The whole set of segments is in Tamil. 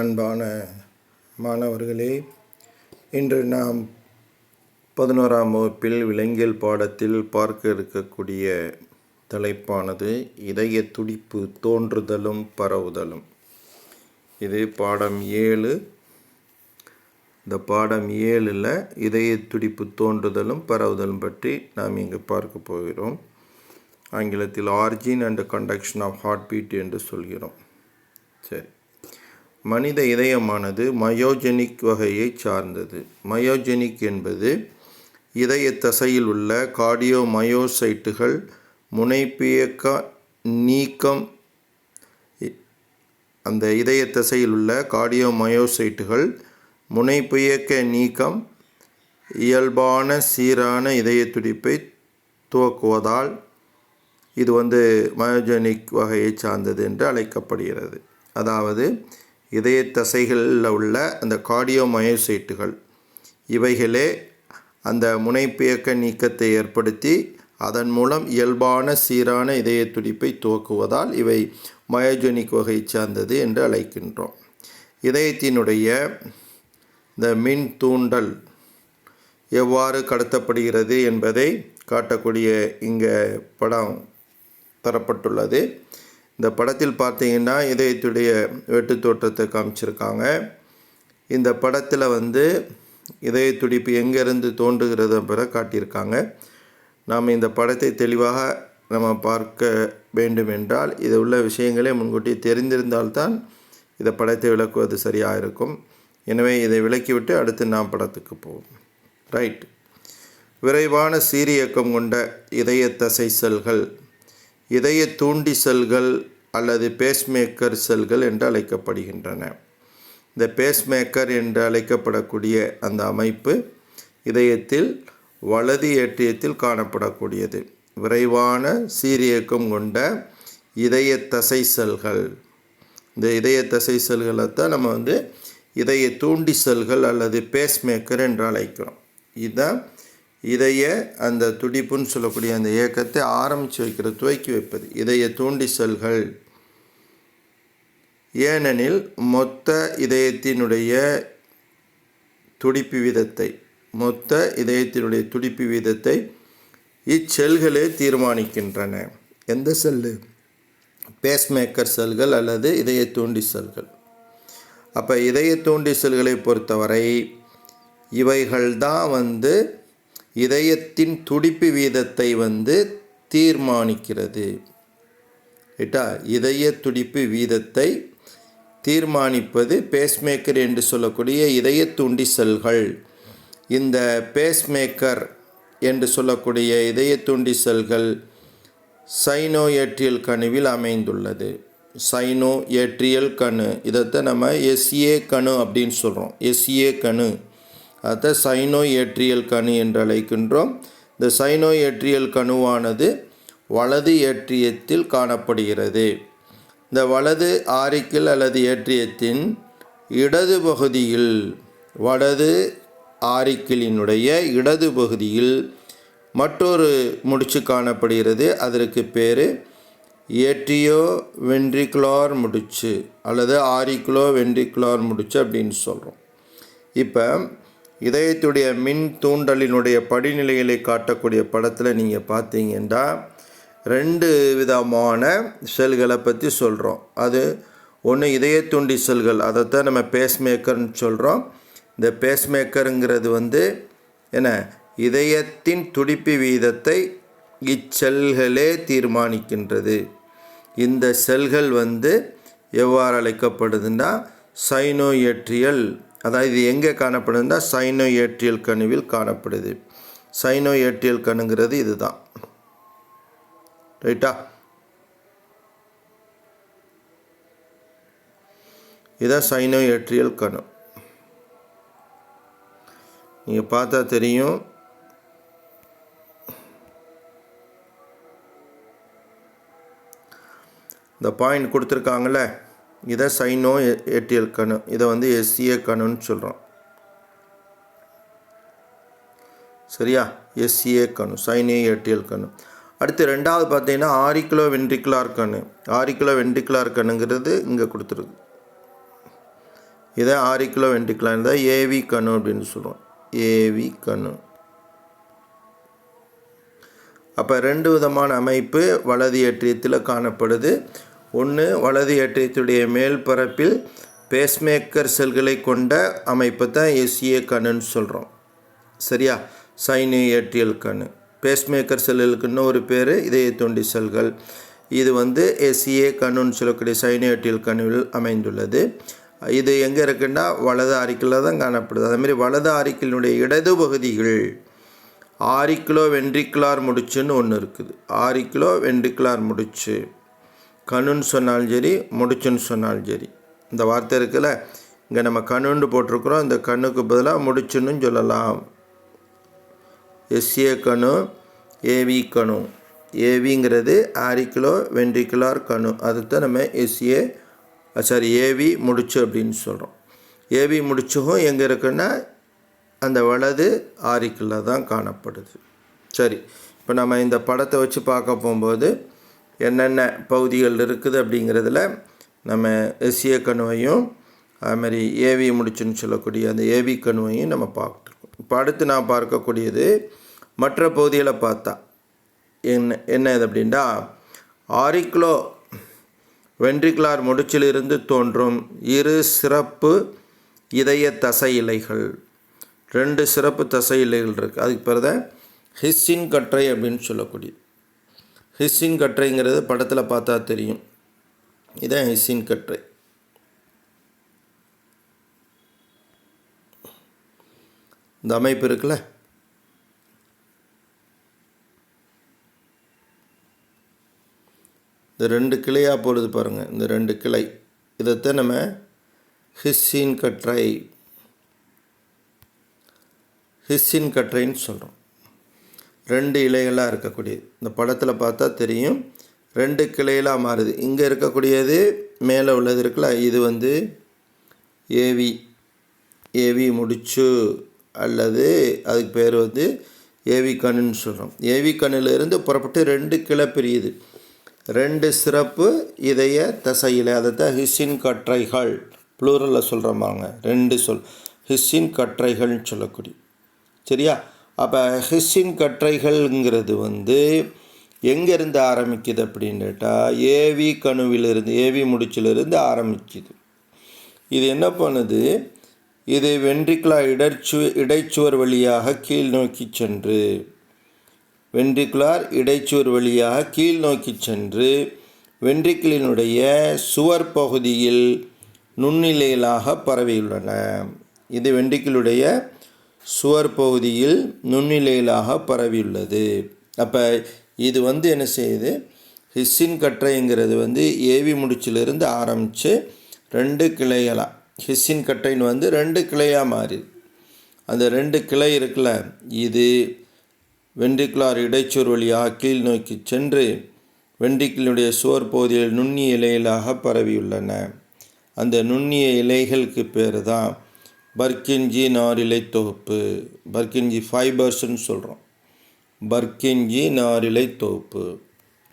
அன்பான மாணவர்களே, இன்று நாம் 11ஆம் வகுப்பில் விலங்கியல் பாடத்தில் பார்க்க இருக்கக்கூடிய தலைப்பானது இதய துடிப்பு தோன்றுதலும் பரவுதலும். இது பாடம் 7. இந்த பாடம் 7ல் இதய துடிப்பு தோன்றுதலும் பரவுதலும் பற்றி நாம் இங்கு பார்க்க போகிறோம். ஆங்கிலத்தில் origin and conduction of heart beat என்று சொல்கிறோம். சரி, மனித இதயமானது மயோஜெனிக் வகையை சார்ந்தது. மயோஜெனிக் என்பது இதய தசையில் உள்ள கார்டியோமயோசைட்டுகள் முனைப்பியக்க நீக்கம். அந்த இதய தசையில் உள்ள கார்டியோமயோசைட்டுகள் முனைப்பியக்க நீக்கம் இயல்பான சீரான இதய துடிப்பை துவக்குவதால் இது மயோஜெனிக் வகையை சார்ந்தது என்று அழைக்கப்படுகிறது. அதாவது இதய தசைகளில் உள்ள அந்த கார்டியோமயோசைட்டுகள் இவைகளே அந்த முனைப்பியக்க நீக்கத்தை ஏற்படுத்தி அதன் மூலம் இயல்பான சீரான இதய துடிப்பை துவக்குவதால் இவை மயோஜெனிக் வகை சார்ந்தது என்று அழைக்கின்றோம். இதயத்தினுடைய இந்த மின் தூண்டல் எவ்வாறு கடத்தப்படுகிறது என்பதை காட்டக்கூடிய இங்கே படம் தரப்பட்டுள்ளது. இந்த படத்தில் பார்த்தீங்கன்னா இதயத்துடைய வெட்டு தோற்றத்தை காமிச்சிருக்காங்க. இந்த படத்தில் இதய துடிப்பு எங்கேருந்து தோன்றுகிறது என்பதை காட்டியிருக்காங்க. நாம் இந்த படத்தை தெளிவாக நம்ம பார்க்க வேண்டும் என்றால் இது உள்ள விஷயங்களே முன்கூட்டி தெரிந்திருந்தால்தான் இந்த படத்தை விளக்குவது சரியாக இருக்கும். எனவே இதை விளக்கிவிட்டு அடுத்து நாம் படத்துக்கு போவோம். ரைட். விரைவான சீரியக்கம் கொண்ட இதய தசை செல்கள் இதய தூண்டி செல்கள் அல்லது பேஸ்மேக்கர் செல்கள் என்று அழைக்கப்படுகின்றன. இந்த பேஸ்மேக்கர் என்று அழைக்கப்படக்கூடிய அந்த அமைப்பு இதயத்தில் வலது ஏற்றியத்தில் காணப்படக்கூடியது. விரைவான சீரியக்கம் கொண்ட இதய தசை செல்கள். இந்த இதய தசை செல்களைத்தான் நம்ம இதய தூண்டி செல்கள் அல்லது பேஸ்மேக்கர் என்று அழைக்கிறோம். இதுதான் இதய அந்த துடிப்புன்னு சொல்லக்கூடிய அந்த இயக்கத்தை ஆரம்பித்து வைக்கிறது, துவக்கி வைப்பது இதய தூண்டி செல்கள். ஏனெனில் மொத்த இதயத்தினுடைய துடிப்பு வீதத்தை இச்செல்களே தீர்மானிக்கின்றன. எந்த செல்லு? பேஸ்மேக்கர் செல்கள் அல்லது இதய தூண்டி செல்கள். அப்போ இதய தூண்டி செல்களை பொறுத்தவரை இவைகள்தான் இதயத்தின் துடிப்பு வீதத்தை தீர்மானிக்கிறது. இதய துடிப்பு வீதத்தை தீர்மானிப்பது பேஸ்மேக்கர் என்று சொல்லக்கூடிய இதய தூண்டி செல்கள். இந்த பேஸ்மேக்கர் என்று சொல்லக்கூடிய இதய தூண்டி செல்கள் சைனோஏட்ரியல் கணுவில் அமைந்துள்ளது. சைனோஏட்ரியல் கணு, இதைத்தான் நம்ம எஸ்ஏ கணு அப்படின்னு சொல்கிறோம். எஸ்ஏ கணு, அதை சைனோஏட்ரியல் கணு என்று அழைக்கின்றோம். இந்த சைனோஏட்ரியல் கணுவானது வலது ஏற்றியத்தில் காணப்படுகிறது. இந்த வலது ஆரிக்கிள் அல்லது ஏற்றியத்தின் இடது பகுதியில், வலது ஆரிக்கிளினுடைய இடது பகுதியில் மற்றொரு முடிச்சு காணப்படுகிறது. அதற்கு பேர் ஏட்ரியோ வென்ட்ரிகுலார் முடிச்சு அல்லது ஆரிக்குலோ வென்ட்ரிகுலார் முடிச்சு அப்படின்னு சொல்கிறோம். இப்போ இதயத்துடைய மின் தூண்டலினுடைய படிநிலைகளை காட்டக்கூடிய படத்தில் நீங்கள் பார்த்தீங்கன்னா 2 விதமான செல்களை பற்றி சொல்கிறோம். அது ஒன்று இதய தூண்டி செல்கள், அதைத்தான் நம்ம பேஸ்மேக்கர்னு சொல்கிறோம். இந்த பேஸ்மேக்கருங்கிறது என்ன, இதயத்தின் துடிப்பு வீதத்தை இச்செல்களே தீர்மானிக்கின்றது. இந்த செல்கள் எவ்வாறு அழைக்கப்படுதுன்னா சைனோஏட்ரியல், அதாவது இது எங்கே காணப்படுதுன்னா சைனோஏட்ரியல் கணுவில் காணப்படுது. சைனோஏட்ரியல் கணுங்கிறது இதுதான். ரைட்டா? இதான் சைனோஏட்ரியல் கணு. நீங்கள் பார்த்தா தெரியும். இந்த பாயிண்ட் கொடுத்துருக்காங்கள, இதை சைனோஏட்ரியல் கணு, இதை எஸ்ஏ கணுன்னு சொல்கிறோம். சரியா? எஸ்ஏ கணு, சைனோஏட்ரியல் கணு. அடுத்து ரெண்டாவது பார்த்தீங்கன்னா ஆரிக்குலோ வென்ட்ரிகுலார் கணு. ஆரிக்குலோ வென்ட்ரிகுலார் கணுங்கிறது இங்கே கொடுத்துருக்கு. இதை ஆரிக்குலோ வென்ட்ரிகுலர் இருந்தால் ஏவி கணு அப்படின்னு சொல்லுவோம். ஏவி கணு. அப்போ 2 விதமான அமைப்பு வலது ஏற்றியத்தில் காணப்படுது. ஒன்று, வலது ஏற்றியத்துடைய மேல் பரப்பில் பேஸ்மேக்கர் செல்களை கொண்ட அமைப்பை தான் எஸ்ஏ கணுன்னு சொல்கிறோம். சரியா? சைனோ ஏற்றியல் கணு. பேஸ்மேக்கர் செல்களுக்கு இன்னொரு பேர் இதய தோண்டி செல்கள். இது வந்து எஸ்ஏ கணுன்னு சொல்லக்கூடிய சைனோ ஏற்றியல் கணுவில் அமைந்துள்ளது. இது எங்கே இருக்குன்னா வலது ஆரிக்கிளில் தான் காணப்படுது. அதேமாதிரி வலது ஆரிக்கிளினுடைய இடது பகுதிகள் ஆரிக்குலோ வென்ட்ரிகுலார் முடிச்சுன்னு ஒன்று இருக்குது. ஆரிக்குலோ வென்ட்ரிகுலார் முடிச்சு கணுன்னு சொன்னாலும் சரி, முடிச்சுன்னு சொன்னாலும் சரி. இந்த வார்த்தை இருக்குல்ல, இங்கே நம்ம கணுன்னு போட்டிருக்கிறோம், இந்த கண்ணுக்கு பதிலாக முடிச்சுன்னு சொல்லலாம். எஸ்ஏ கணு, ஏவி கணு. ஏவிங்கிறது ஆரிக்குலோ வென்ட்ரிகுலார் கணு. அதுதான் நம்ம ஏவி முடிச்சு அப்படின்னு சொல்கிறோம். ஏவி முடிச்சும் எங்கே இருக்குன்னா அந்த வலது ஆரிக்குள்ள தான் காணப்படுது. சரி, இப்போ நம்ம இந்த படத்தை வச்சு பார்க்க போகும்போது என்னென்ன பகுதிகள் இருக்குது அப்படிங்கிறதுல நம்ம எஸ்ஏ கணுவையும் அதுமாதிரி ஏவி முடிச்சுன்னு சொல்லக்கூடிய அந்த ஏவி கணுவையும் நம்ம பார்த்துருக்கோம். இப்போ அடுத்து நான் பார்க்கக்கூடியது மற்ற பகுதிகளை பார்த்தா என்ன இது அப்படின்னா, ஆரிக்குலோ வென்ட்ரிகுலார் முடிச்சிலிருந்து தோன்றும் 2 சிறப்பு இதய தசை இலைகள். 2 சிறப்பு தசை இலைகள் இருக்குது. அதுக்கு பிறகு தான் ஹிஸ்ஸின் கற்றை அப்படின்னு சொல்லக்கூடிய. ஹிஸ்ஸின் கற்றைங்கிறது படத்தில் பார்த்தா தெரியும். இதான் ஹிஸ்ஸின் கற்றை. இந்த அமைப்பு இருக்குல்ல, இந்த 2 கிளையாக போடுது பாருங்கள். இந்த 2 கிளை, இதைத்தான் நம்ம ஹிஸ்ஸின் கற்றை, ஹிஸ்ஸின் கற்றைன்னு சொல்கிறோம். 2 இலைகளாக இருக்கக்கூடியது. இந்த படத்தில் பார்த்தா தெரியும், 2 கிளைகளாக மாறுது. இங்கே இருக்கக்கூடியது மேலே உள்ளது இருக்குல்ல, இது வந்து ஏவி முடிச்சு அல்லது அதுக்கு பேர் வந்து ஏவி கணுன்னு சொல்கிறோம். ஏவி கண்ணிலிருந்து புறப்பட்டு 2 கிளை பிரியுது. 2 சிறப்பு இதய தசையிலை, அதை தான் ஹிஸ்ஸின் கற்றைகள் ப்ளூரலில் சொல்கிறோமாங்க. 2 ஹிஸ்ஸின் கற்றைகள்னு சொல்லக்கூடிய. சரியா? அப்போ ஹிஸ்ஸின் கற்றைகள்ங்கிறது வந்து எங்கேருந்து ஆரம்பிக்குது அப்படின்னு கேட்டால் ஏவி கணுவிலிருந்து, ஏவி முடிச்சிலிருந்து ஆரம்பிக்குது. இது என்ன பண்ணுது, இது வென்ட்ரிகுலர் இடைச்சுவர் வழியாக கீழ் நோக்கி சென்று, வென்ட்ரிகுலர் இடைச்சுவர் வழியாக கீழ் நோக்கி சென்று வென்ட்ரிக்கிளினுடைய சுவர் பகுதியில் நுண்ணிலைகளாக பரவியுள்ளன. இது வென்ட்ரிக்கிளுடைய சுவர் பகுதியில் நுண்ணிலைகளாக பரவியுள்ளது. அப்போ இது வந்து என்ன செய்யுது, ஹிஸ்ஸின் கற்றைங்கிறது வந்து ஏவி முடிச்சிலிருந்து ஆரம்பித்து 2 கிளைகளாக, ஹிஸ்ஸின் கற்றைன்னு வந்து 2 கிளையாக மாறிது. அந்த 2 கிளை இருக்குல்ல, இது வென்ட்ரிகுலர் இடைச்சுவர் வழியாக கீழ் நோக்கி சென்று வென்ட்ரிக்கிளுடைய சுவர் பகுதியில் நுண்ணிய இலைகளாக பரவியுள்ளன. அந்த நுண்ணிய இலைகளுக்கு பேர் தான் பர்கின்ஜி நாரிலை தொகுப்பு. பர்கின்ஜி ஃபைபர்ஸ்ன்னு சொல்கிறோம். பர்கின்ஜி நாரிலை தொகுப்பு.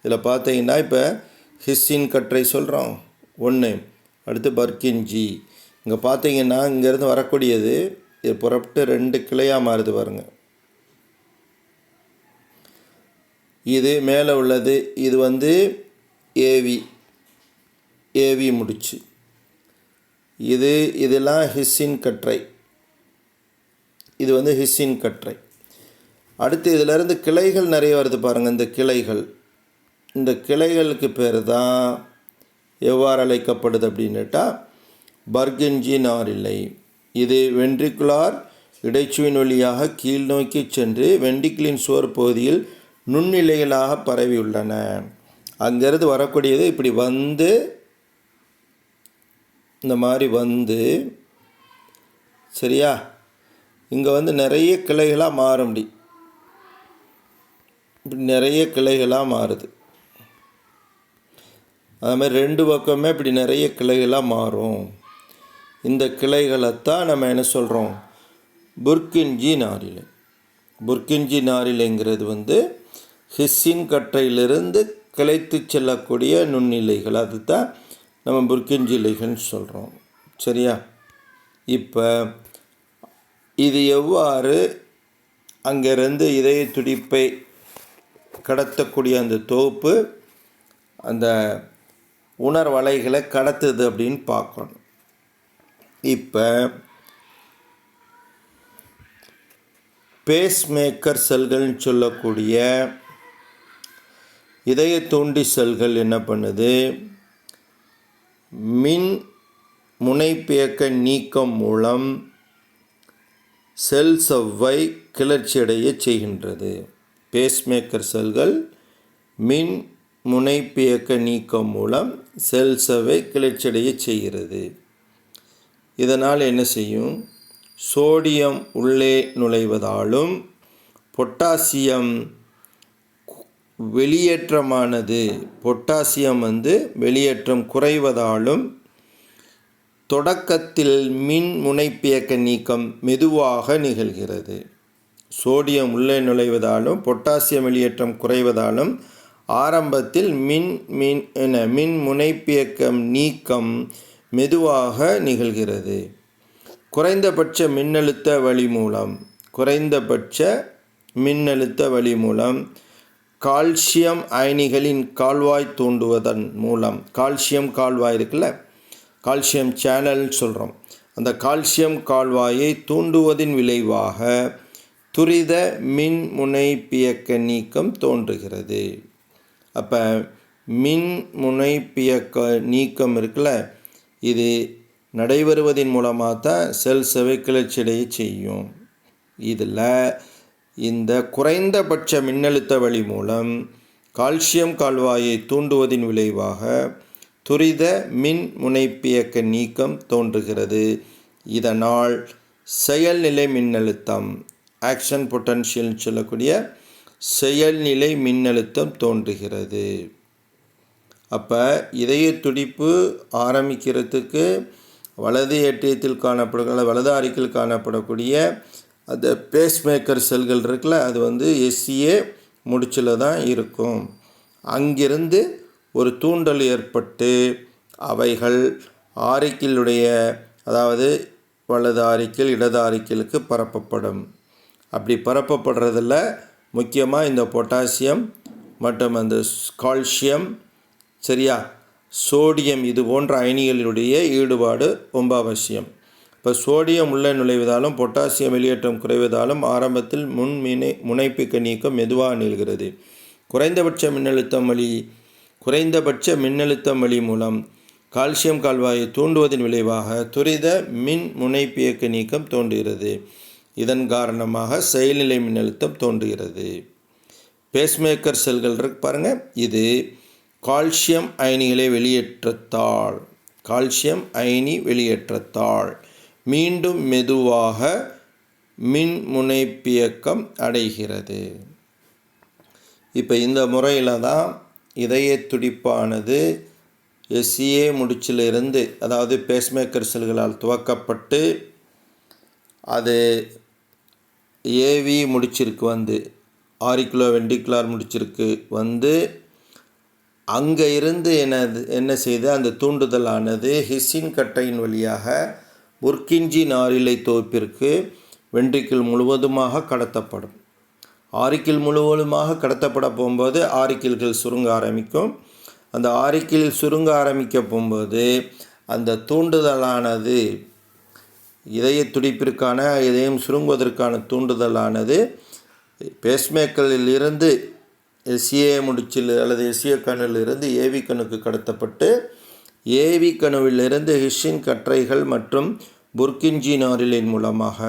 இதில் பார்த்தீங்கன்னா இப்போ ஹிஸ்ஸின் கற்றை சொல்கிறோம் 1, அடுத்து பர்கின்ஜி. இங்கே பார்த்தீங்கன்னா இங்கேருந்து வரக்கூடியது இது புறப்பட்டு 2 கிளையாக மாறுது பாருங்க. இது மேலே உள்ளது, இது வந்து ஏவி முடிச்சு. இதெல்லாம் ஹிஸ்ஸின் கற்றை. இது வந்து ஹிஸ்ஸின் கற்றை. அடுத்து இதிலேருந்து கிளைகள் நிறைய வருது பாருங்கள். இந்த கிளைகளுக்கு பேர் தான் எவ்வாறு அழைக்கப்படுது அப்படின்னுட்டா பர்கின்ஜி நாரிலை. இது வென்ட்ரிகுலார் இடைச்சுவின் வழியாக கீழ் நோக்கி சென்று வென்ட்ரிக்கிளின் சுவர் பகுதியில் நுண்ணிலைகளாக பரவியுள்ளன. அங்கேருந்து வரக்கூடியது இப்படி வந்து இந்த மாதிரி வந்து, சரியா, இங்கே வந்து நிறைய கிளைகளாக மாற முடியும். இப்படி நிறைய கிளைகளாக மாறுது. அதுமாதிரி 2 பக்கமே இப்படி நிறைய கிளைகளாக மாறும். இந்த கிளைகளைத்தான் நம்ம என்ன சொல்கிறோம், புர்கின்ஜி நாரிலை. புர்கின்ஜி நாரிலைங்கிறது வந்து ஹிஸ்ஸின் கற்றையிலிருந்து கிளைத்து செல்லக்கூடிய நுண்ணிலைகள். அதுதான் நம்ம புர்கின்ஜி இலைகள்னு சொல்கிறோம். சரியா? இப்போ இது எவ்வாறு அங்கிருந்து இதய துடிப்பை கடத்தக்கூடிய அந்த தொகுப்பு அந்த உணர்வலைகளை கடத்துது அப்படின்னு பார்க்கணும். இப்போ பேஸ்மேக்கர் செல்கள்னு சொல்லக்கூடிய இதய தூண்டி செல்கள் என்ன பண்ணுது, மின் முனைப்பியக்க நீக்கம் மூலம் செல் செவ்வை கிளர்ச்சியடைய செய்கின்றது. பேஸ்மேக்கர் செல்கள் மின் முனைப்பியக்க நீக்கம் மூலம் செல் செவ்வை கிளர்ச்சியடைய செய்கிறது. இதனால் என்ன செய்யும், சோடியம் உள்ளே நுழைவதாலும் பொட்டாசியம் வெளியேற்றமானது பொட்டாசியம் வெளியேற்றம் குறைவதாலும் தொடக்கத்தில் மின் முனைப்பியக்க நீக்கம் மெதுவாக நிகழ்கிறது. சோடியம் உள்ளே நுழைவதாலும் பொட்டாசியம் வெளியேற்றம் குறைவதாலும் ஆரம்பத்தில் மின் முனைப்பியக்கம் நீக்கம் மெதுவாக நிகழ்கிறது. குறைந்தபட்ச மின்னழுத்த வழி மூலம் கால்சியம் அயனிகளின் கால்வாய் தூண்டுவதன் மூலம், கால்சியம் கால்வாய் இருக்குல்ல, கால்சியம் சேனல்னு சொல்கிறோம், அந்த கால்சியம் கால்வாயை தூண்டுவதின் விளைவாக துரித மின் முனைப்பியக்க நீக்கம் தோன்றுகிறது. அப்போ மின் முனைப்பியக்க நீக்கம் இருக்குல்ல, இது நடைபெறுவதன் மூலமாக தான் செல் செவ்வை கிளர்ச்சியடைய செய்யும். இதில் இந்த குறைந்தபட்ச மின்னழுத்த வழி மூலம் கால்சியம் கால்வாயை தூண்டுவதின் விளைவாக துரித மின் முனைப்பியக்க நீக்கம் தோன்றுகிறது. இதனால் செயல்நிலை மின்னழுத்தம், ஆக்ஷன் பொட்டன்ஷியல் சொல்லக்கூடிய செயல்நிலை மின்னழுத்தம் தோன்றுகிறது. அப்போ இதய துடிப்பு ஆரம்பிக்கிறதுக்கு வலது ஏற்றியத்தில் வலது ஆரிக்கில் காணப்படக்கூடிய அந்த பேஸ்மேக்கர் செல்கள் இருக்குல்ல, அது எஸ்சிஏ முடிச்சில் தான் இருக்கும். அங்கிருந்து ஒரு தூண்டல் ஏற்பட்டு அவைகள் ஆரிக்கிளுடைய, அதாவது வலது ஆரிக்கில் இடது ஆரிக்கிலுக்கு பரப்பப்படும். அப்படி பரப்பப்படுறதில் முக்கியமாக இந்த பொட்டாசியம் மற்றும் அந்த கால்சியம், சரியா, சோடியம், இது போன்ற அயனிகளுடைய ஈடுபாடு ரொம்ப அவசியம். இப்போ சோடியம் உள்ளே நுழைவதாலும் பொட்டாசியம் வெளியேற்றம் குறைவதாலும் ஆரம்பத்தில் முனைப்பிக்க நீக்கம் மெதுவாக நிகழ்கிறது. குறைந்தபட்ச மின்னழுத்தம் வழி மூலம் கால்சியம் கால்வாயை தூண்டுவதன் விளைவாக துரித மின் முனைப்பியக்க நீக்கம் தோன்றுகிறது. இதன் காரணமாக செயல்நிலை மின்னழுத்தம் தோன்றுகிறது. பேஸ்மேக்கர் செல்கள் இருக்கு பாருங்கள், இது கால்சியம் அயனி வெளியேற்றத்தால் மீண்டும் மெதுவாக மின் முனைப்பியக்கம் அடைகிறது. இப்போ இந்த முறையில் தான் இதய துடிப்பானது எஸ்சிஏ முடிச்சிலிருந்து, அதாவது பேஸ்மேக்கர் செல்களால் துவக்கப்பட்டு அது ஏவி முடிச்சிருக்கு ஆரிக்குலோ வென்ட்ரிகுலர் முடிச்சிருக்கு அங்கே இருந்து என்ன செய்து அந்த தூண்டுதலானது ஹிஸ்ஸின் கட்டையின் வழியாக புர்கின்ஜி நாரிழை தொகுப்பிற்கு வென்ட்ரிக்கிள் முழுவதுமாக கடத்தப்படும். ஆரிக்கிள் முழுவதுமாக கடத்தப்பட போகும்போது ஆரிக்கிள்கள் சுருங்க ஆரம்பிக்கும். அந்த ஆரிக்கிள் சுருங்க ஆரம்பிக்க போகும்போது அந்த தூண்டுதலானது இதய துடிப்பிற்கான, இதயம் சுருங்குவதற்கான தூண்டுதலானது பேஸ்மேக்கரில் இருந்து எஸ்ஏ முடிச்சில் அல்லது எஸ்ஏ கணுவிலிருந்து ஏவி கணுக்கு கடத்தப்பட்டு ஏவி கணுவிலிருந்து ஹிஸ்ஸின் கற்றைகள் மற்றும் புர்கின்ஜி நாரிழின் மூலமாக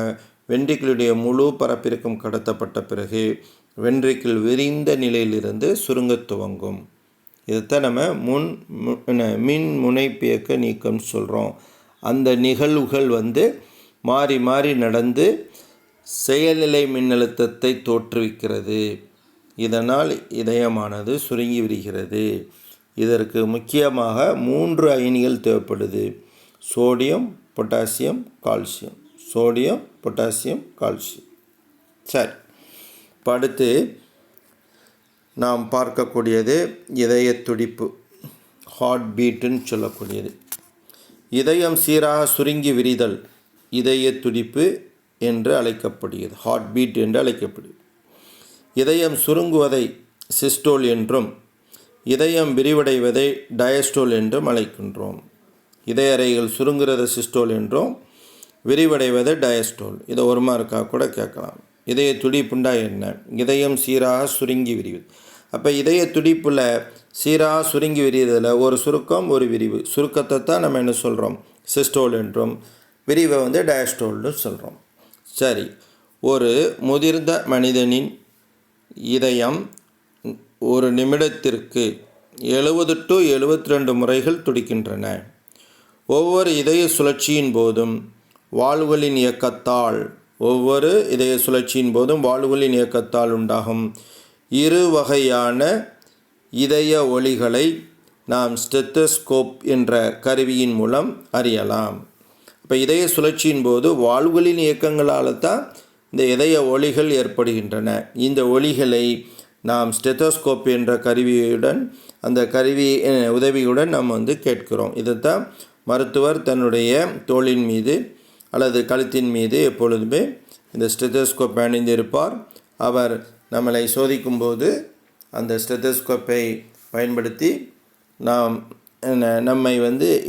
வென்ட்ரிக்கிளுடைய முழு பரப்பிற்கும் கடத்தப்பட்ட பிறகு வென்ட்ரிக்கிள் விரிந்த நிலையிலிருந்து சுருங்க துவங்கும். இதைத்தான் நம்ம மின் முனைப்பியக்க நீக்கம்னு சொல்கிறோம். அந்த நிகழ்வுகள் மாறி மாறி நடந்து செயல்நிலை மின்னழுத்தத்தை தோற்றுவிக்கிறது. இதனால் இதயமானது சுருங்கி விடுகிறது. இதற்கு முக்கியமாக 3 அயனிகள் தேவைப்படுது: சோடியம், பொட்டாசியம், கால்சியம். சரி, இப்போ அடுத்து நாம் பார்க்கக்கூடியது இதய துடிப்பு, ஹார்ட் பீட்டுன்னு சொல்லக்கூடியது. இதயம் சீராக சுருங்கி விரிதல் இதய துடிப்பு என்று அழைக்கப்படுகிறது. ஹார்ட் பீட் என்று அழைக்கப்படுகிறது. இதயம் சுருங்குவதை சிஸ்டோல் என்றும் இதயம் விரிவடைவதை டயஸ்டோல் என்றும் அழைக்கின்றோம். இதய அறைகள் சுருங்குறத சிஸ்டோல் என்றும் விரிவடைவதை டயஸ்டோல். இதை ஒரு மார்க்காக கூட கேட்கலாம். இதய துடிப்புண்டா என்ன? இதயம் சீராக சுருங்கி விரிவது. அப்போ இதய துடிப்பில் சீராக சுருங்கி விரிவதில் ஒரு சுருக்கம் ஒரு விரிவு. சுருக்கத்தை தான் நம்ம என்ன சொல்கிறோம்? சிஸ்டோல் என்றும் விரிவை டயஸ்டோல்னு சொல்கிறோம். சரி, ஒரு முதிர்ந்த மனிதனின் இதயம் ஒரு நிமிடத்திற்கு 70 to 72 முறைகள் துடிக்கின்றன. ஒவ்வொரு இதய சுழற்சியின் போதும் வால்வுகளின் இயக்கத்தால் உண்டாகும் இரு வகையான இதய ஒலிகளை நாம் ஸ்டெத்தஸ்கோப் என்ற கருவியின் மூலம் அறியலாம். இப்போ இதய சுழற்சியின் போது வால்வுகளின் இயக்கங்களால் தான் இந்த இதய ஒலிகள் ஏற்படுகின்றன. இந்த ஒலிகளை நாம் ஸ்டெத்தோஸ்கோப் என்ற கருவியுடன் அந்த கருவி உதவியுடன் நாம் கேட்கிறோம். இதைத்தான் மருத்துவர் தன்னுடைய தோளின் மீது அல்லது கழுத்தின் மீது எப்பொழுதுமே இந்த ஸ்டெத்தோஸ்கோப் அணிந்திருப்பார். அவர் நம்மளை சோதிக்கும்போது அந்த ஸ்டெத்தோஸ்கோப்பை பயன்படுத்தி நம்மை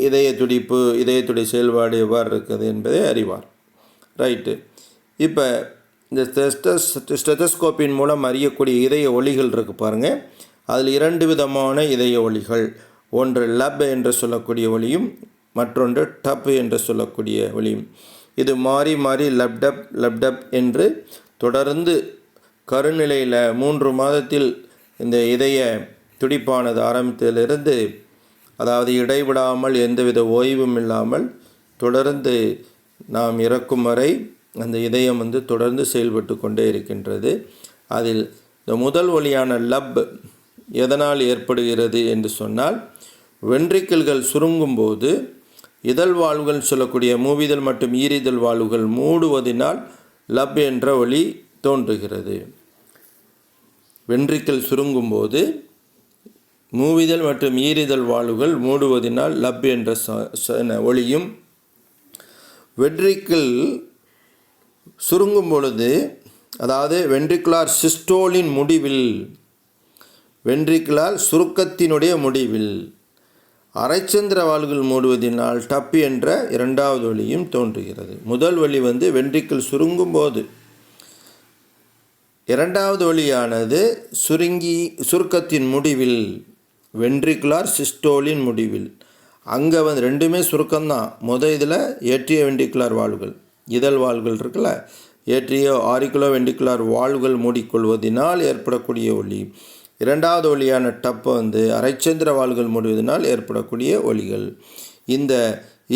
இதய துடி செயல்பாடு எவ்வாறு இருக்குது என்பதை அறிவார். ரைட்டு. இப்போ இந்த ஸ்டெத்தோஸ்கோப்பின் மூலம் அறியக்கூடிய இதய ஒலிகள் இருக்குது பாருங்கள். அதில் 2 விதமான இதய ஒலிகள். ஒன்று லப் என்று சொல்லக்கூடிய ஒலியும் மற்றொன்று டப் என்று சொல்லக்கூடிய ஒலியும். இது மாறி மாறி லப்டப் என்று தொடர்ந்து கருநிலையில் 3 மாதத்தில் இந்த இதய துடிப்பானது ஆரம்பித்ததிலிருந்து, அதாவது இடைவிடாமல் எந்தவித ஓய்வும் இல்லாமல் தொடர்ந்து நாம் இறக்கும் வரை அந்த இதயம் தொடர்ந்து செயல்பட்டு கொண்டே இருக்கின்றது. அதில் இந்த முதல் ஒலியான லப் எதனால் ஏற்படுகிறது என்று சொன்னால், வென்ட்ரிக்கிள்கள் சுருங்கும் போது இதழ் வால்வுகள் சொல்லக்கூடிய மூவிதழ் மற்றும் ஈரிதழ் வால்வுகள் மூடுவதினால் லப் என்ற ஒலி தோன்றுகிறது. வென்ட்ரிக்கிள் சுருங்கும் போது மூவிதழ் மற்றும் ஈரிதழ் வால்வுகள் மூடுவதினால் லப் என்ற ஒலியும், வென்ட்ரிக்கிள் சுருங்கும் பொழுது, அதாவது வென்ட்ரிகுலார் சிஸ்டோலின் முடிவில், வென்ட்ரிகுலார் சுருக்கத்தினுடைய முடிவில் அரைச்சந்திர வால்வுகள் மூடுவதினால் டப் என்ற 2வது ஒலியும் தோன்றுகிறது. முதல் ஒலி வென்ட்ரிக்கிள் சுருங்கும் போது, 2வது ஒலியானது சுருக்கத்தின் முடிவில், வென்ட்ரிகுலார் சிஸ்டோலின் முடிவில். அங்கே 2மே சுருக்கம்தான். இதில் ஏட்ரியோ வென்ட்ரிகுலார் வால்வுகள், இதழ் வால்வுகள் இருக்குல்ல, ஏட்ரியோ ஆரிக்குலோ வென்ட்ரிகுலார் வால்வுகள் மூடிக்கொள்வதனால் ஏற்படக்கூடிய ஒலி. 2வது ஒலியான டப் அரைச்சந்திர வால்வுகள் மூடுவதனால் ஏற்படக்கூடிய ஒலிகள். இந்த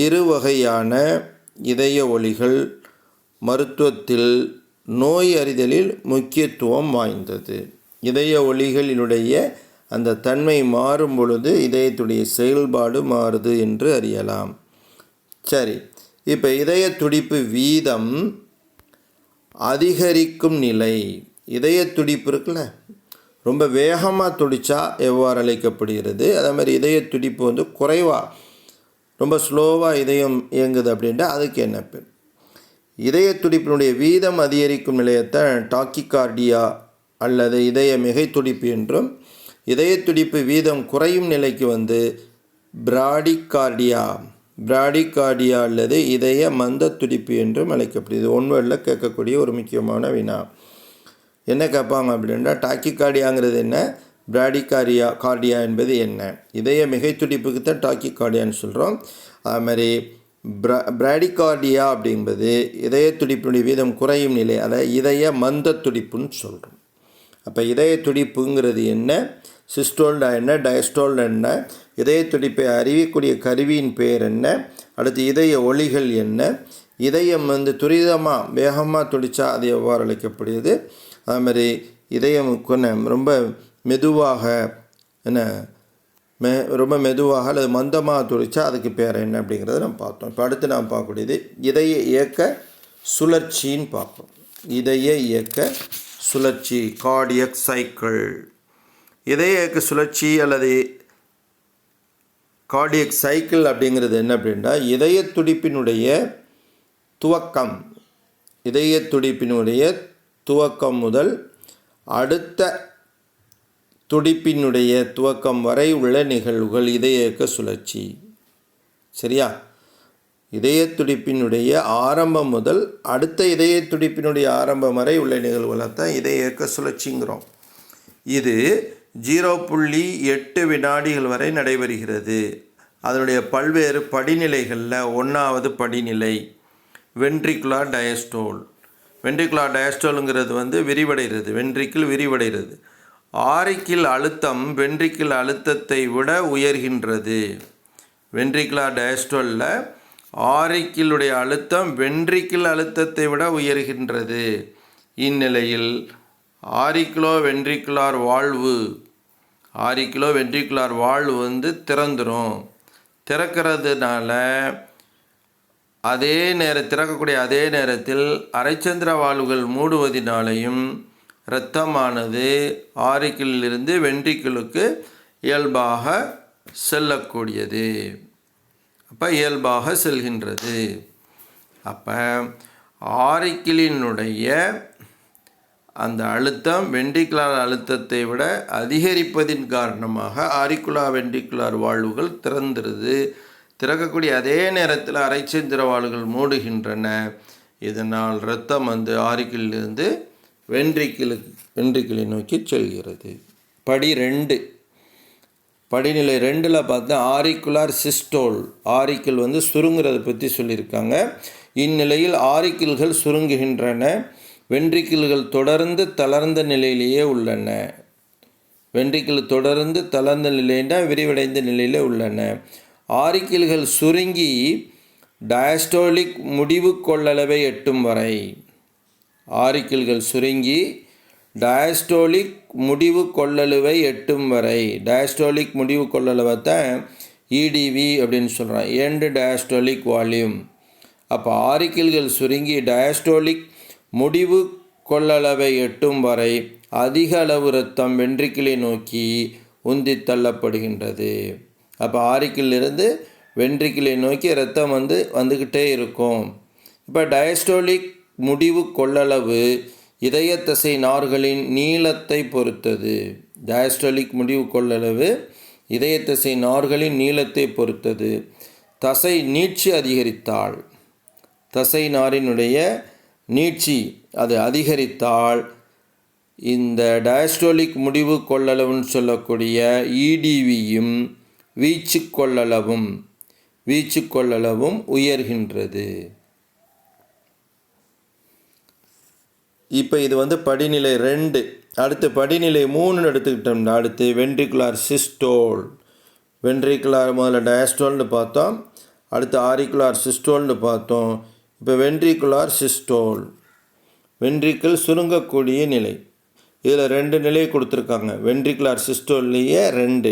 இரு வகையான இதய ஒலிகள் மருத்துவத்தில் நோய் அறிதலில் முக்கியத்துவம் வாய்ந்தது. இதய ஒலிகளினுடைய அந்த தன்மை மாறும் பொழுது இதயத்துடைய செயல்பாடு மாறுது என்று அறியலாம். சரி, இப்போ இதய துடிப்பு வீதம் அதிகரிக்கும் நிலை. இதய துடிப்பு இருக்குல்ல, ரொம்ப வேகமாக துடித்தா எவ்வாறு அழைக்கப்படுகிறது? அதே மாதிரி இதய துடிப்பு குறைவாக, ரொம்ப ஸ்லோவாக இதயம் இயங்குது அப்படின்ட்டு அதுக்கு என்ன பேர்? இதய துடிப்பினுடைய வீதம் அதிகரிக்கும் நிலையத்தான் டாக்கிகார்டியா அல்லது இதய மிகை துடிப்பு என்றும், இதய துடிப்பு வீதம் குறையும் நிலைக்கு பிராடிகார்டியா அல்லது இதய மந்த துடிப்பு என்றும் அழைக்கப்படுது. ஒன்வரில் கேட்கக்கூடிய ஒரு முக்கியமான வினா. என்ன கேட்பாங்க அப்படின்னா, டாக்கிகார்டியாங்கிறது என்ன, கார்டியா என்பது என்ன? இதய மிகை துடிப்புக்கு தான் டாக்கிகார்டியான்னு சொல்கிறோம். அதுமாதிரி பிராடிகார்டியா அப்படின்பது இதய துடிப்பினுடைய வீதம் குறையும் நிலை, அதை இதய மந்த துடிப்புன்னு சொல்கிறோம். அப்போ இதய துடிப்புங்கிறது என்ன, சிஸ்டோல்னா என்ன, டயஸ்டோல்னா என்ன, இதய துடிப்பை அறிவிக்கூடிய கருவியின் பெயர் என்ன, அடுத்து இதய ஒலிகள் என்ன, இதயம் துரிதமாக வேகமாக துடித்தா அது எவ்வாறு அழைக்கப்படுகிறது, அதுமாதிரி இதயம் ரொம்ப மெதுவாக ரொம்ப மெதுவாக அல்லது மந்தமாக துடித்தா அதுக்கு பேர் என்ன அப்படிங்கிறத நம்ம பார்த்தோம். இப்போ அடுத்து நாம் பார்க்கக்கூடியது இதய இயக்க சுழற்சின்னு பார்ப்போம். இதய இயக்க சுழற்சி, கார்டியக் சைக்கிள். இதய இயக்க சுழற்சி அல்லது கார்டியக் சைக்கிள் அப்படிங்கிறது என்ன அப்படின்னா, இதய துடிப்பினுடைய துவக்கம், இதய துடிப்பினுடைய துவக்கம் முதல் அடுத்த துடிப்பினுடைய துவக்கம் வரை உள்ள நிகழ்வுகள் இதய இயக்க சுழற்சி. சரியா? இதய துடிப்பினுடைய ஆரம்பம் முதல் அடுத்த இதய துடிப்பினுடைய ஆரம்பம் வரை உள்ள நிகழ்வுகளை தான் இதய இயக்க சுழற்சிங்கிறோம். இது 0.8 வினாடிகள் வரை நடைபெறுகிறது. அதனுடைய பல்வேறு படிநிலைகளில் 1வது படிநிலை வென்ட்ரிகுலார் டயஸ்டோல். வென்ட்ரிகுலார் டயஸ்டோலுங்கிறது விரிவடைகிறது, வென்ட்ரிக்கிள் விரிவடைகிறது. ஆரிக்கிள் அழுத்தம் வென்ட்ரிக்கிள் அழுத்தத்தை விட உயர்கின்றது. வென்ட்ரிகுலார் டயஸ்டோலில் ஆரிக்கிளுடைய அழுத்தம் வென்ட்ரிக்கிள் அழுத்தத்தை விட உயர்கின்றது. இந்நிலையில் ஆரிக்குலோ வென்ட்ரிகுலார் வால்வு திறந்துடும். திறக்கிறதுனால திறக்கக்கூடிய அதே நேரத்தில் அரைச்சந்திர வால்வுகள் மூடுவதினாலையும் இரத்தமானது ஆரிக்கிளிலிருந்து வென்ட்ரிக்கிளுக்கு இயல்பாக செல்லக்கூடியது. அப்போ இயல்பாக செல்கின்றது. அப்போ ஆரிக்கிளினுடைய அந்த அழுத்தம் வென்ட்ரிகுலார் அழுத்தத்தை விட அதிகரிப்பதின் காரணமாக ஆரிக்குலா வென்ட்ரிகுலார் வால்வுகள் திறந்துருது. திறக்கக்கூடிய அதே நேரத்தில் அரைச்சந்திர வால்வுகள் மூடுகின்றன. இதனால் இரத்தம் ஆரிக்கிளிலிருந்து வென்ட்ரிக்கிளை நோக்கி செல்கிறது. படி 2, படிநிலை 2ல் பார்த்தா ஆரிக்குலார் சிஸ்டோல். ஆரிக்கிள் சுருங்குறதை பற்றி சொல்லியிருக்காங்க. இந்நிலையில் ஆரிக்கிள்கள் சுருங்குகின்றன. வென்ட்ரிக்கிள்கள் தொடர்ந்து தளர்ந்த நிலையிலேயே உள்ளன. வென்ட்ரிக்கிள் தொடர்ந்து தளர்ந்த நிலையினா விரிவடைந்த நிலையில் உள்ளன. ஆரிக்கிள்கள் சுருங்கி டயஸ்டோலிக் முடிவு கொள்ளளவை எட்டும் வரை. ஆரிக்கிள்கள் சுருங்கி டயஸ்டோலிக் முடிவு கொள்ளளவை எட்டும் வரை. டயஸ்டோலிக் முடிவு கொள்ளளவை தான் இடிவி அப்படின்னு சொல்கிறோம், எண்டு டயஸ்டோலிக் வால்யூம். அப்போ ஆரிக்கிள்கள் சுருங்கி டயஸ்டோலிக் முடிவு கொள்ளளவை எட்டும் வரை அதிக அளவு இரத்தம் வென்ட்ரிக்கிளை நோக்கி உந்தி தள்ளப்படுகின்றது. அப்போ ஆரிக்கிளிலிருந்து வென்ட்ரிக்கிளை நோக்கி இரத்தம் வந்துக்கிட்டே இருக்கும். இப்போ டயஸ்டோலிக் முடிவு கொள்ளளவு இதய தசை நார்களின் நீளத்தை பொறுத்தது. டயஸ்டோலிக் முடிவு கொள்ளளவு இதய தசை நார்களின் நீளத்தை பொறுத்தது. தசை நீட்சி அதிகரித்தால், தசை நாரினுடைய நீட்சி அது அதிகரித்தால் இந்த டயஸ்டோலிக் முடிவு கொள்ளளவுன்னு சொல்லக்கூடிய இடிவியும் வீச்சு கொள்ளளவும் உயர்கின்றது. இப்போ இது படிநிலை 2. அடுத்து படிநிலை 3 எடுத்துக்கிட்டோம்னா அடுத்து வென்ட்ரிகுலார் சிஸ்டோல். வென்ட்ரிகுலார் முதல்ல டயஸ்டோல்னு பார்த்தோம், அடுத்து ஆரிக்குலார் சிஸ்டோல்னு பார்த்தோம். இப்போ வென்ட்ரிகுலார் சிஸ்டோல், வென்ட்ரிக்கிள் சுருங்கக்கூடிய நிலை. இதில் 2 நிலையை கொடுத்துருக்காங்க. வென்ட்ரிகுலார் சிஸ்டோல்லையே 2.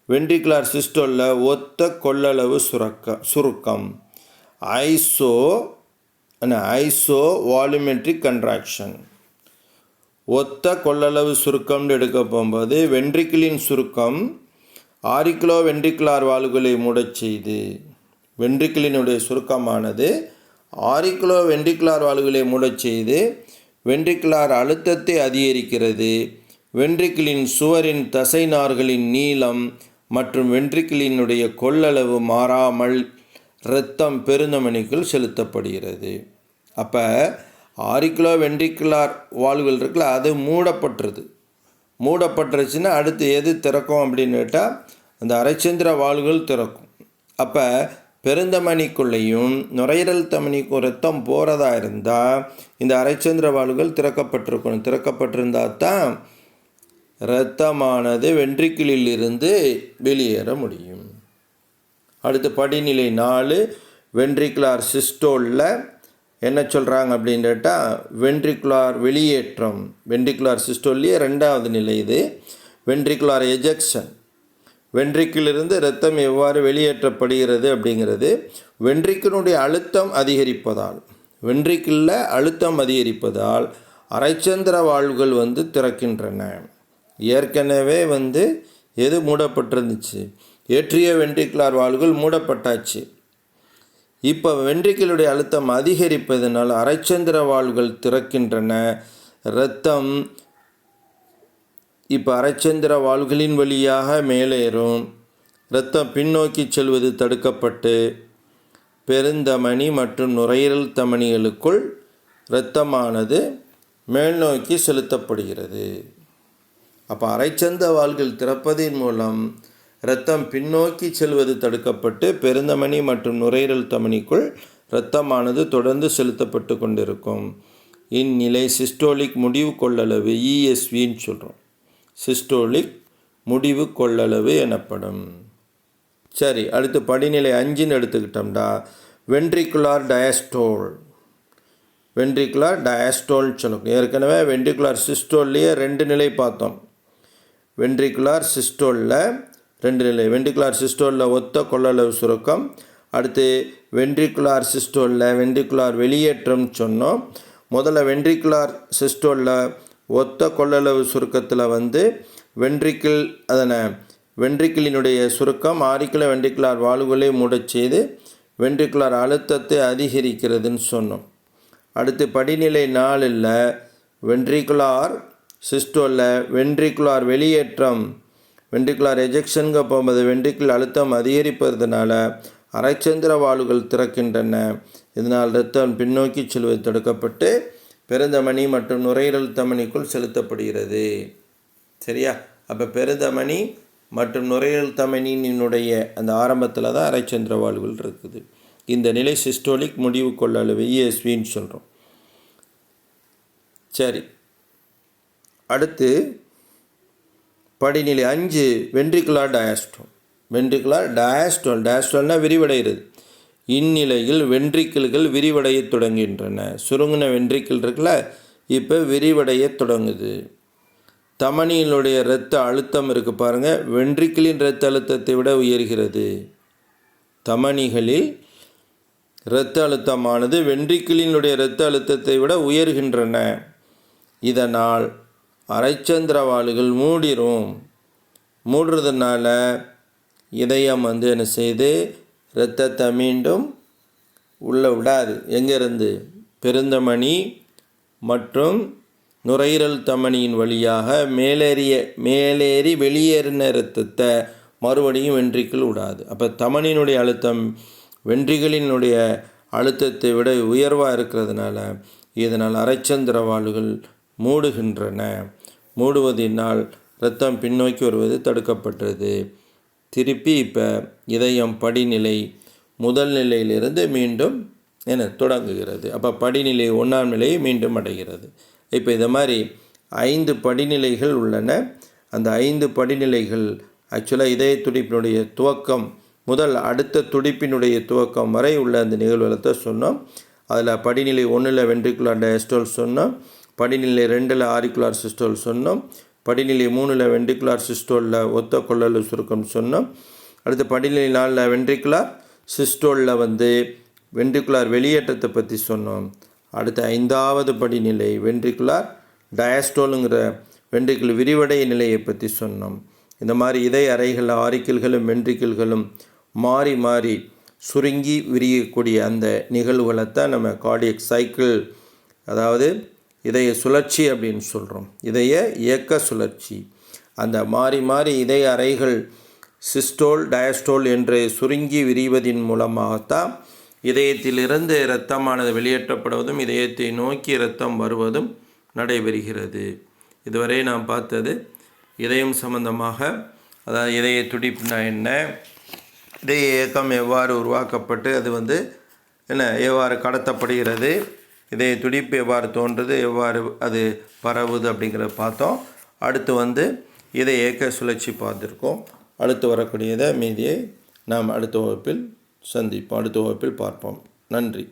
வென்ட்ரிகுலார் சிஸ்டோலில் ஒத்த கொள்ளளவு சுருக்கம் ஐசோ வால்யூமெட்ரிக் கன்ட்ராக்ஷன். ஒத்த கொள்ளளவு சுருக்கம்னு எடுக்க போகும்போது வென்ட்ரிக்கிளின் சுருக்கம் ஆரிக்குலோ வென்ட்ரிகுலார் வால்வுகளை மூடச் செய்து, வென்ட்ரிக்கிளினுடைய சுருக்கமானது ஆரிக்குலோ வென்ட்ரிகுலார் வால்வுகளை மூடச் செய்து வென்ட்ரிகுலார் அழுத்தத்தை அதிகரிக்கிறது. வென்ட்ரிக்கிளின் சுவரின் தசை நார்களின் நீளம் மற்றும் வென்ட்ரிக்கிளினுடைய கொள்ளளவு மாறாமல் இரத்தம் பெருந்தமனிக்குள் செலுத்தப்படுகிறது. அப்போ ஆரிக்குலோ வென்ட்ரிகுலார் வால்வுகள் இருக்குல்ல, அது மூடப்பட்டுருச்சுன்னா அடுத்து எது திறக்கும் அப்படின்னு கேட்டால் அந்த அரைச்சந்திர வால்வுகள் திறக்கும். அப்போ பெருந்தமனிக்குள்ளேயும் நுரையீரல் தமனிக்கும் இரத்தம் போகிறதா இருந்தால் இந்த அரைச்சந்திர வால்வுகள் திறக்கப்பட்டிருந்தால் தான் இரத்தமானது வென்ட்ரிக்கிளில் இருந்து வெளியேற முடியும். அடுத்து படிநிலை 4 வென்ட்ரிகுலார் சிஸ்டோலில் என்ன சொல்கிறாங்க அப்படின்னு கேட்டால் வென்ட்ரிகுலார் வெளியேற்றம். வென்ட்ரிகுலார் சிஸ்டோல்லையே 2வது நிலை இது. வென்ட்ரிகுலார் எஜெக்ஷன், வென்ட்ரிக்கிலிருந்து இரத்தம் எவ்வாறு வெளியேற்றப்படுகிறது அப்படிங்கிறது. வென்ட்ரிக்கினுடைய அழுத்தம் அதிகரிப்பதால் அரைச்சந்திர வால்வுகள் திறக்கின்றன. ஏற்கனவே எது மூடப்பட்டிருந்துச்சு, ஏற்றிய வென்ட்ரிகுலார் வால்வுகள் மூடப்பட்டாச்சு. இப்போ வென்ட்ரிக்கிளுடைய அழுத்தம் அதிகரிப்பதனால் அரைச்சந்திர வால்வுகள் திறக்கின்றன. இரத்தம் இப்போ அரைச்சந்திர வால்வுகளின் வழியாக மேலேறும். இரத்தம் பின்னோக்கி செல்வது தடுக்கப்பட்டு பெருந்தமனி மற்றும் நுரையீரல் தமனிகளுக்குள் இரத்தமானது மேல் நோக்கி செலுத்தப்படுகிறது. அப்போ அரைச்சந்திர வால்வுகள் திறப்பதின் மூலம் இரத்தம் பின்னோக்கி செல்வது தடுக்கப்பட்டு பெருந்தமனி மற்றும் நுரையீரல் தமனிக்குள் இரத்தமானது தொடர்ந்து செலுத்தப்பட்டு கொண்டிருக்கும். இந்நிலை சிஸ்டோலிக் முடிவு கொள்ளளவு ESVன்னு சொல்கிறோம். சிஸ்டோலிக் முடிவு கொள்ளளவு எனப்படும். சரி, அடுத்து படிநிலை 5ன்னு எடுத்துக்கிட்டோம்னா வென்ட்ரிகுலார் டயஸ்டோல். வென்ட்ரிகுலார் டயஸ்டோல் சொல்லணும். ஏற்கனவே வென்ட்ரிகுலார் சிஸ்டோல்லையே 2 நிலை பார்த்தோம். வென்ட்ரிகுலார் சிஸ்டோலில் 2 நிலை. வென்ட்ரிகுலார் சிஸ்டோலில் ஒத்த கொள்ளளவு சுருக்கம், அடுத்து வென்ட்ரிகுலார் சிஸ்டோலில் வென்ட்ரிகுலார் வெளியேற்றம் சொன்னோம். முதல்ல வென்ட்ரிகுலார் சிஸ்டோலில் ஒத்த கொள்ளளவு சுருக்கத்தில் வென்ட்ரிக்கிள் வென்ட்ரிக்கிளினுடைய சுருக்கம் ஆரிக்குலர் வென்ட்ரிகுலார் வால்வுகளை மூடச் செய்து வென்ட்ரிகுலார் அழுத்தத்தை அதிகரிக்கிறதுன்னு சொன்னோம். அடுத்து படிநிலை 4ல் வென்ட்ரிகுலார் சிஸ்டோலில் வென்ட்ரிகுலார் வெளியேற்றம், வென்ட்ரிகுலார் எஜெக்ஷனுங்க போகும்போது வென்ட்ரிக்கிள் அழுத்தம் அதிகரிப்பதனால அரைச்சந்திர வால்வுகள் திறக்கின்றன. இதனால் இரத்தம் பின்னோக்கி செல்வது தடுக்கப்பட்டு பெருந்தமனி மற்றும் நுரையீரல் தமனிக்குள் செலுத்தப்படுகிறது. சரியா? அப்போ பெருந்தமனி மற்றும் நுரையீரல் தமனியினுடைய அந்த ஆரம்பத்தில் தான் அரைச்சந்திர வால்வுகள் இருக்குது. இந்த நிலை சிஸ்டோலிக் முடிவு கொள்ளளவு ESVன்னு சொல்கிறோம். சரி, அடுத்து படிநிலை 5 வென்ட்ரிகுலார் டயஸ்டோல். வென்ட்ரிகுலார் டயஸ்டோல்னால் விரிவடைகிறது. இந்நிலையில் வென்ட்ரிக்கிள்கள் விரிவடைய தொடங்குகின்றன. சுருங்கின வென்ட்ரிக்கிள் இருக்குல்ல, இப்போ விரிவடைய தொடங்குது. தமனியினுடைய இரத்த அழுத்தம் இருக்குது பாருங்கள், வென்ட்ரிக்கிளின் இரத்த அழுத்தத்தை விட உயர்கிறது. தமனிகளில் இரத்த அழுத்தமானது வென்ட்ரிக்கிளினுடைய இரத்த அழுத்தத்தை விட உயர்கின்றன. இதனால் அரைச்சந்திர வால்வுகள் மூடுறதுனால இதயம் என்ன செய்து இரத்தத்தை மீண்டும் உள்ளே விடாது. எங்கேருந்து? பெருந்தமனி மற்றும் நுரையீரல் தமனியின் வழியாக மேலேறி வெளியேறின இரத்தத்தை மறுபடியும் வென்ட்ரிக்கிள் விடாது. அப்போ தமனியினுடைய அழுத்தம் வென்ட்ரிக்கிளினுடைய அழுத்தத்தை விட உயர்வாக இருக்கிறதுனால இதனால் அரைச்சந்திர வால்வுகள் மூடுகின்றன. மூடுவதனால் இரத்தம் பின்னோக்கி வருவது தடுக்கப்பட்டது. திருப்பி இப்போ இதயம் படிநிலை முதல் நிலையிலிருந்து மீண்டும் தொடங்குகிறது. அப்போ படிநிலை 1ஆம் நிலையை மீண்டும் அடைகிறது. இப்போ இதை மாதிரி 5 படிநிலைகள் உள்ளன. அந்த 5 படிநிலைகள் ஆக்சுவலாக இதய துடிப்பினுடைய துவக்கம் முதல் அடுத்த துடிப்பினுடைய துவக்கம் வரை உள்ள அந்த நிகழ்வுகளை சொன்னோம். அதில் படிநிலை 1ல் வென்ட்ரிகுலார் டயஸ்டோல் சொன்னோம். படிநிலை 2ல் ஆரிக்குலார் சிஸ்டோல் சொன்னோம். படிநிலை 3ல் வென்ட்ரிகுலார் சிஸ்டோலில் ஒத்த கொள்ளளவு சுருக்கம் சொன்னோம். அடுத்து படிநிலை 4ல் வென்ட்ரிகுலார் சிஸ்டோலில் வென்ட்ரிகுலார் வெளியேற்றத்தை பற்றி சொன்னோம். அடுத்து 5வது படிநிலை வென்ட்ரிகுலார் டயஸ்டோலுங்கிற வென்ட்ரிக்கிள் விரிவடை நிலையை பற்றி சொன்னோம். இந்த மாதிரி இதய அறைகள் ஆரிக்கிள்களும் வென்ட்ரிக்கிள்களும் மாறி மாறி சுருங்கி விரியக்கூடிய அந்த நிகழ்வுகளைத்தான் நம்ம கார்டியக் சைக்கிள், அதாவது இதய சுழற்சி அப்படின்னு சொல்கிறோம். இதய இயக்க சுழற்சி. அந்த மாறி மாறி இதய அறைகள் சிஸ்டோல் டயஸ்டோல் என்று சுருங்கி விரிவதின் மூலமாகத்தான் இதயத்திலிருந்து இரத்தமானது வெளியேற்றப்படுவதும் இதயத்தை நோக்கி இரத்தம் வருவதும் நடைபெறுகிறது. இதுவரை நாம் பார்த்தது இதயம் சம்பந்தமாக, அதாவது இதய துடிப்புனா என்ன, இதய இயக்கம் எவ்வாறு உருவாக்கப்பட்டு அது எவ்வாறு கடத்தப்படுகிறது, இதய துடிப்பு எவ்வாறு தோன்றுது, எவ்வாறு அது பரவுது அப்படிங்கிறத பார்த்தோம். அடுத்து இதய இயக்க சுழற்சி பார்த்துருக்கோம். அடுத்து வரக்கூடியதை மீதியை நாம் அடுத்த வகுப்பில் சந்திப்போம், அடுத்த வகுப்பில் பார்ப்போம். நன்றி.